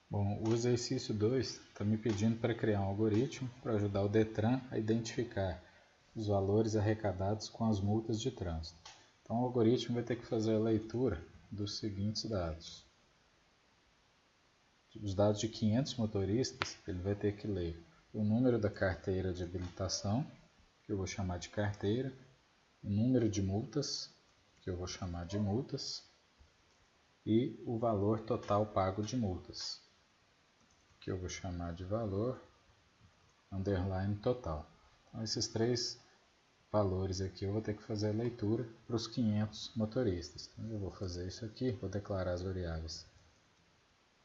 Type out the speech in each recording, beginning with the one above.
Bom, o exercício 2 está me pedindo para criar um algoritmo para ajudar o Detran a identificar os valores arrecadados com as multas de trânsito. Então o algoritmo vai ter que fazer a leitura dos seguintes dados. Os dados de 500 motoristas, ele vai ter que ler o número da carteira de habilitação, que eu vou chamar de carteira, o número de multas, que eu vou chamar de multas, e o valor total pago de multas, que eu vou chamar de valor underline total. Então, esses três valores aqui eu vou ter que fazer a leitura para os 500 motoristas. Então, eu vou fazer isso aqui, vou declarar as variáveis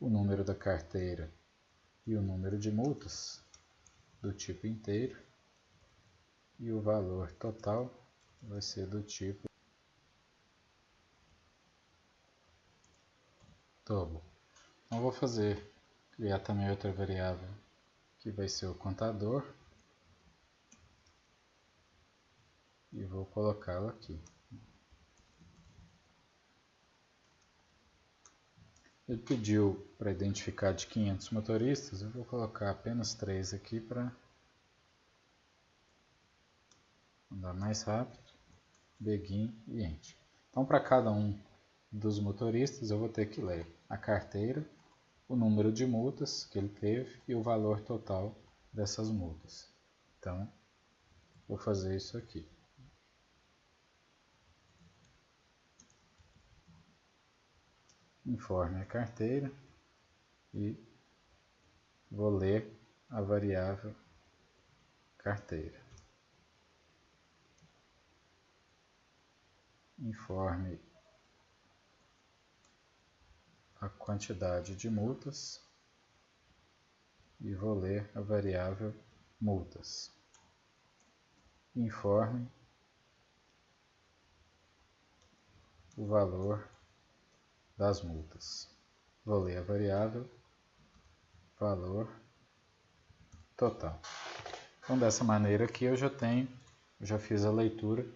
o número da carteira e o número de multas do tipo inteiro, e o valor total vai ser do tipo double. Então vou criar também outra variável que vai ser o contador e vou colocá-la aqui. Ele pediu para identificar de 500 motoristas, eu vou colocar apenas 3 aqui para andar mais rápido, begin e end. Então para cada um dos motoristas eu vou ter que ler a carteira, o número de multas que ele teve e o valor total dessas multas. Então vou fazer isso aqui. Informe a carteira e vou ler a variável carteira. Informe a quantidade de multas e vou ler a variável multas. Informe o valor das multas. Vou ler a variável valor total. Então dessa maneira aqui eu já fiz a leitura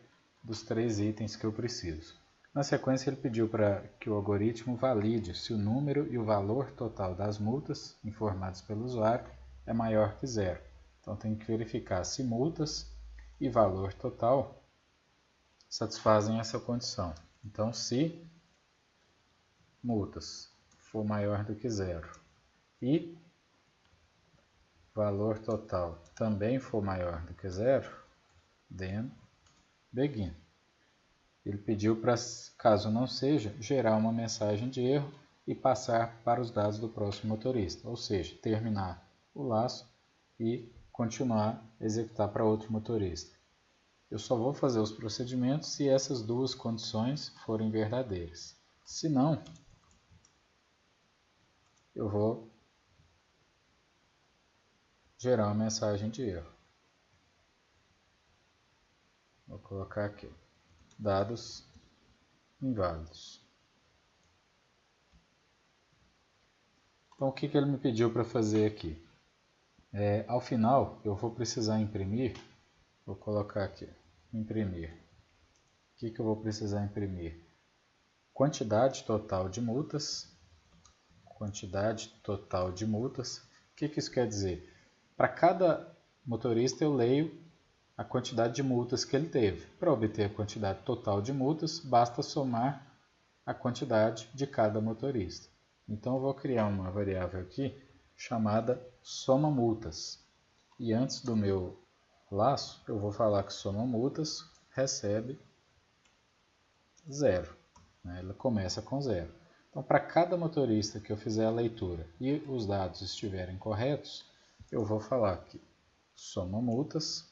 dos 3 itens que eu preciso. Na sequência ele pediu para que o algoritmo valide se o número e o valor total das multas informados pelo usuário é maior que 0. Então tem que verificar se multas e valor total satisfazem essa condição. Então se multas for maior do que 0 e valor total também for maior do que 0, then begin. Ele pediu para, caso não seja, gerar uma mensagem de erro e passar para os dados do próximo motorista, ou seja, terminar o laço e continuar a executar para outro motorista. Eu só vou fazer os procedimentos se essas duas condições forem verdadeiras. Se não, eu vou gerar uma mensagem de erro. Vou colocar aqui, dados inválidos. Então o que ele me pediu para fazer aqui? Ao final eu vou precisar imprimir, vou colocar aqui, imprimir. O que eu vou precisar imprimir? Quantidade total de multas. Quantidade total de multas. O que isso quer dizer? Para cada motorista eu leio a quantidade de multas que ele teve. Para obter a quantidade total de multas, basta somar a quantidade de cada motorista. Então eu vou criar uma variável aqui chamada soma multas. E antes do meu laço, eu vou falar que soma multas recebe 0. Ela começa com 0. Então, para cada motorista que eu fizer a leitura e os dados estiverem corretos, eu vou falar que soma multas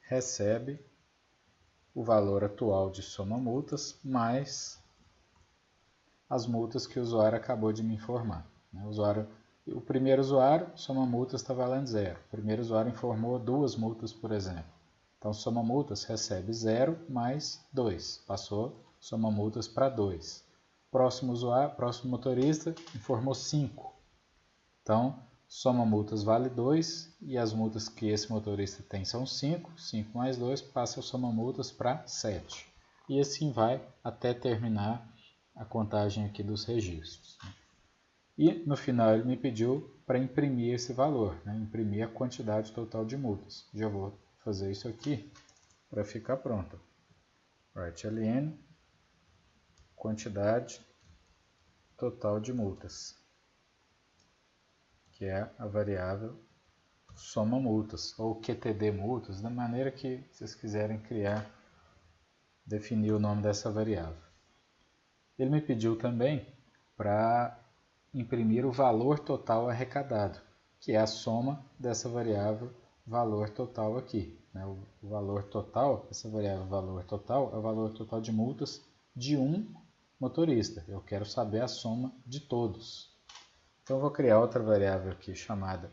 recebe o valor atual de soma multas mais as multas que o usuário acabou de me informar. O primeiro usuário, soma multas está valendo 0. O primeiro usuário informou 2 multas, por exemplo. Então, soma multas recebe 0 mais 2. Passou soma multas para 2. Próximo usuário, próximo motorista, informou 5. Então, soma multas vale 2 e as multas que esse motorista tem são 5. 5 mais 2 passa o soma multas para 7. E assim vai até terminar a contagem aqui dos registros. E no final ele me pediu para imprimir esse valor, né? Imprimir a quantidade total de multas. Já vou fazer isso aqui para ficar pronto. WriteLN, quantidade total de multas, que é a variável soma multas, ou QTD multas, da maneira que vocês quiserem criar, definir o nome dessa variável. Ele me pediu também para imprimir o valor total arrecadado, que é a soma dessa variável valor total aqui. O valor total, essa variável valor total, é o valor total de multas de um motorista. Eu quero saber a soma de todos. Então eu vou criar outra variável aqui chamada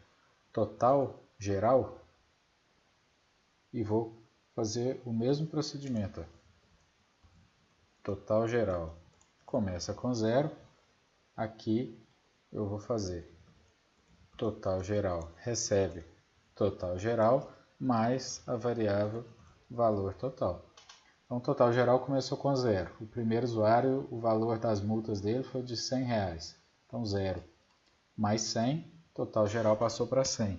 total geral e vou fazer o mesmo procedimento. Total geral começa com 0. Aqui eu vou fazer total geral recebe total geral mais a variável valor total. Então, o total geral começou com 0. O primeiro usuário, o valor das multas dele foi de R$100. Então, 0 mais 100, total geral passou para 100.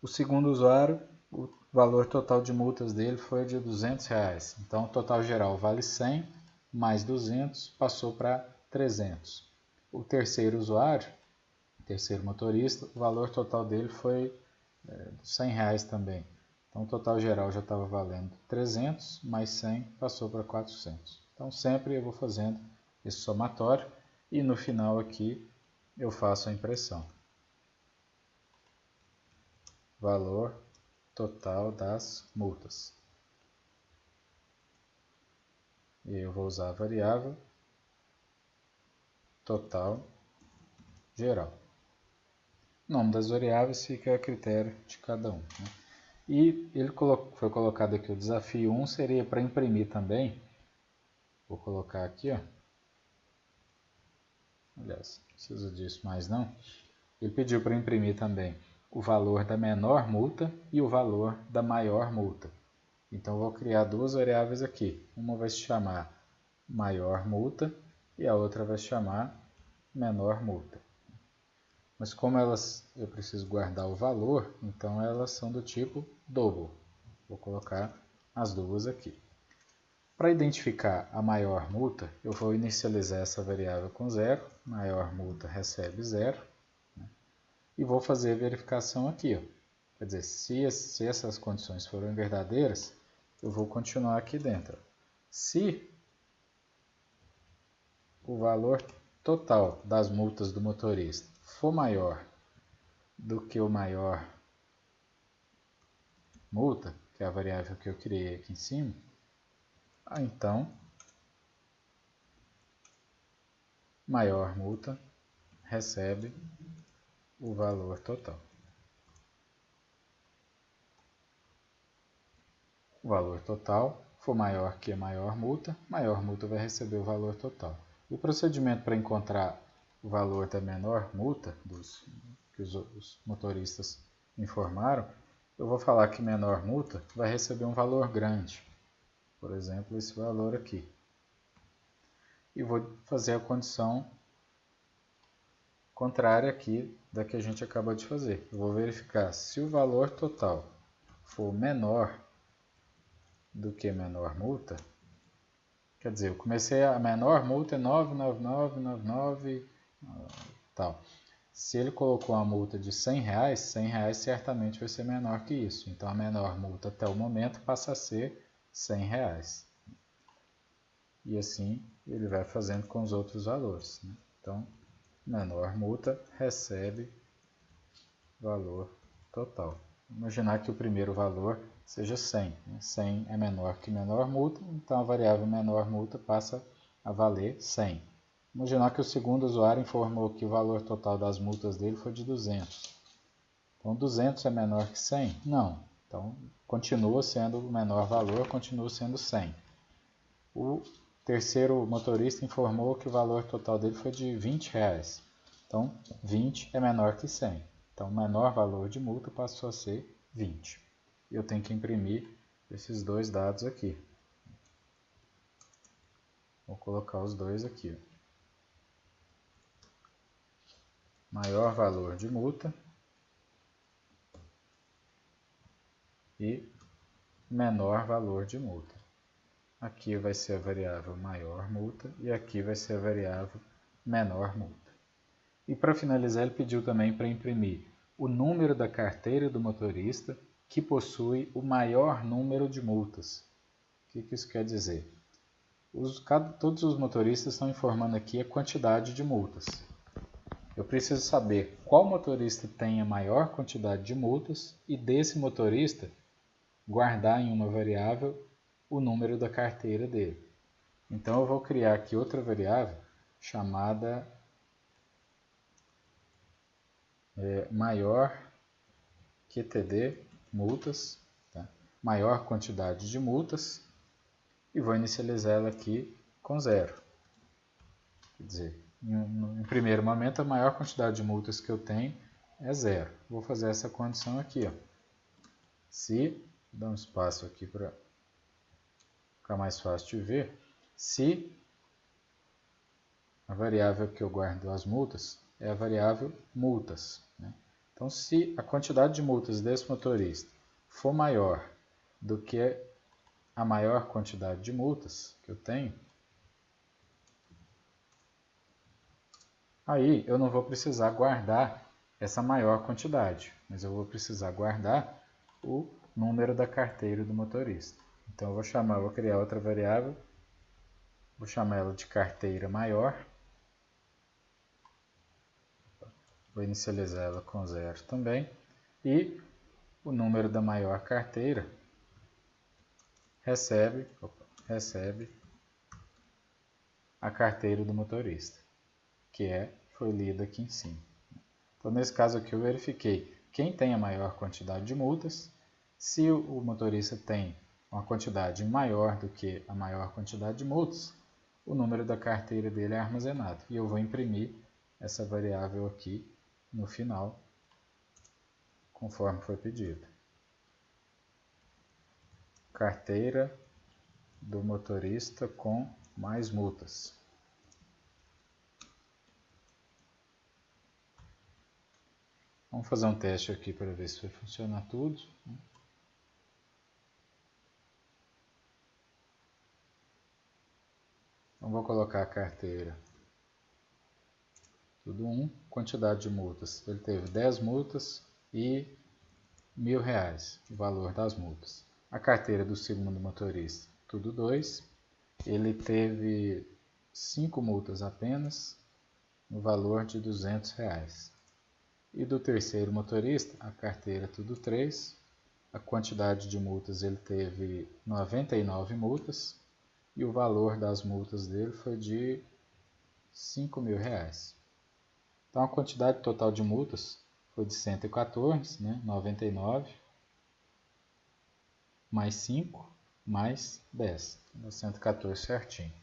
O segundo usuário, o valor total de multas dele foi de R$200. Então, o total geral vale 100 mais 200, passou para 300. O terceiro usuário, o terceiro motorista, o valor total dele foi R$100 também. Então, o total geral já estava valendo 300, mais 100 passou para 400. Então, sempre eu vou fazendo esse somatório e no final aqui eu faço a impressão. Valor total das multas. E eu vou usar a variável total geral. O nome das variáveis fica a critério de cada um, né? E ele foi colocado aqui o desafio 1, seria para imprimir também. Vou colocar aqui, ó. Aliás, não preciso disso mais não. Ele pediu para imprimir também o valor da menor multa e o valor da maior multa. Então, eu vou criar duas variáveis aqui. Uma vai se chamar maior multa e a outra vai se chamar menor multa. Mas como eu preciso guardar o valor, então elas são do tipo double. Vou colocar as duas aqui. Para identificar a maior multa, eu vou inicializar essa variável com 0. Maior multa recebe 0. Né? E vou fazer a verificação aqui. Ó. Quer dizer, se essas condições forem verdadeiras, eu vou continuar aqui dentro. Se o valor total das multas do motorista for maior do que o maior multa, que é a variável que eu criei aqui em cima, então maior multa recebe o valor total. O valor total for maior que a maior multa vai receber o valor total. E o procedimento para encontrar o valor da menor multa que os motoristas informaram, eu vou falar que menor multa vai receber um valor grande. Por exemplo, esse valor aqui. E vou fazer a condição contrária aqui da que a gente acabou de fazer. Eu vou verificar se o valor total for menor do que menor multa. Quer dizer, eu comecei a menor multa é 99999 tal. Se ele colocou uma multa de R$100, R$100 certamente vai ser menor que isso. Então a menor multa até o momento passa a ser R$100. E assim ele vai fazendo com os outros valores, né? Então, menor multa recebe valor total. Imaginar que o primeiro valor seja 100. 100 é menor que menor multa, então a variável menor multa passa a valer 100. Imaginar que o segundo usuário informou que o valor total das multas dele foi de 200. Então 200 é menor que 100? Não. Então continua sendo o menor valor, continua sendo 100. O terceiro motorista informou que o valor total dele foi de R$20. Então 20 é menor que 100. Então o menor valor de multa passou a ser 20. E eu tenho que imprimir esses dois dados aqui. Vou colocar os dois aqui. maior valor de multa e menor valor de multa. Aqui vai ser a variável maior multa e aqui vai ser a variável menor multa. E para finalizar, ele pediu também para imprimir o número da carteira do motorista que possui o maior número de multas. O que isso quer dizer? Todos os motoristas estão informando aqui a quantidade de multas. Eu preciso saber qual motorista tem a maior quantidade de multas e desse motorista guardar em uma variável o número da carteira dele. Então eu vou criar aqui outra variável chamada maior QTD multas, tá? Maior quantidade de multas, e vou inicializar ela aqui com 0. Quer dizer, em primeiro momento a maior quantidade de multas que eu tenho é 0. Vou fazer essa condição aqui, ó. Se, dá um espaço aqui para ficar mais fácil de ver, se a variável que eu guardo as multas é a variável multas, né? Então, se a quantidade de multas desse motorista for maior do que a maior quantidade de multas que eu tenho, aí eu não vou precisar guardar essa maior quantidade, mas eu vou precisar guardar o número da carteira do motorista. Então eu vou criar outra variável, vou chamar ela de carteira maior, vou inicializar ela com 0 também, e o número da maior carteira recebe a carteira do motorista, que foi lida aqui em cima. Então, nesse caso aqui, eu verifiquei quem tem a maior quantidade de multas. Se o motorista tem uma quantidade maior do que a maior quantidade de multas, o número da carteira dele é armazenado. E eu vou imprimir essa variável aqui no final, conforme foi pedido. Carteira do motorista com mais multas. Vamos fazer um teste aqui para ver se vai funcionar tudo. Então vou colocar a carteira tudo 1, quantidade de multas. Ele teve 10 multas e R$1.000, o valor das multas. A carteira do segundo motorista, tudo 2. Ele teve 5 multas apenas, no valor de R$200. E do terceiro motorista, a carteira tudo 3. A quantidade de multas, ele teve 99 multas. E o valor das multas dele foi de R$5.000. Então a quantidade total de multas foi de 114, né? 99, mais 5, mais 10. Então, 114 certinho.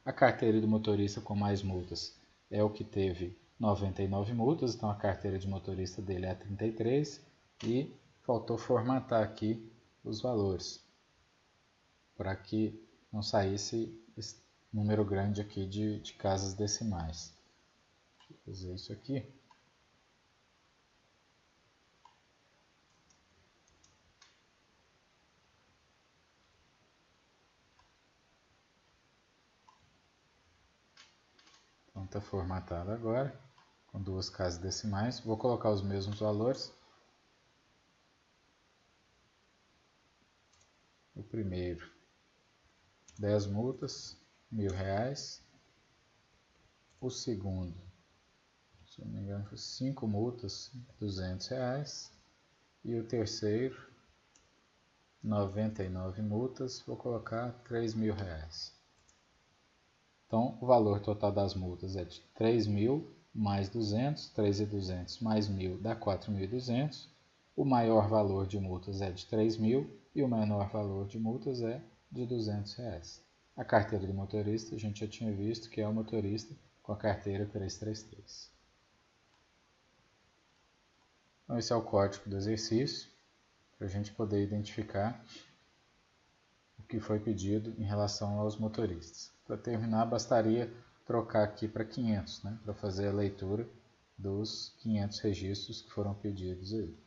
A carteira do motorista com mais multas é o que teve 99 multas, então a carteira de motorista dele é a 33 e faltou formatar aqui os valores para que não saísse esse número grande aqui de casas decimais. Deixa eu fazer isso aqui. Então está formatado agora, com 2 casas decimais. Vou colocar os mesmos valores. O primeiro, 10 multas, R$1.000. O segundo, se não me engano, foi 5 multas, R$200. E o terceiro, 99 multas, vou colocar R$3.000. Então, o valor total das multas é de 3.000 mais 200, 3.200 mais 1.000 dá 4.200. O maior valor de multas é de 3.000 e o menor valor de multas é de R$200. A carteira do motorista, a gente já tinha visto que é o motorista com a carteira 333. Então, esse é o código do exercício, para a gente poder identificar o que foi pedido em relação aos motoristas. Para terminar, bastaria trocar aqui para 500, né, para fazer a leitura dos 500 registros que foram pedidos aí.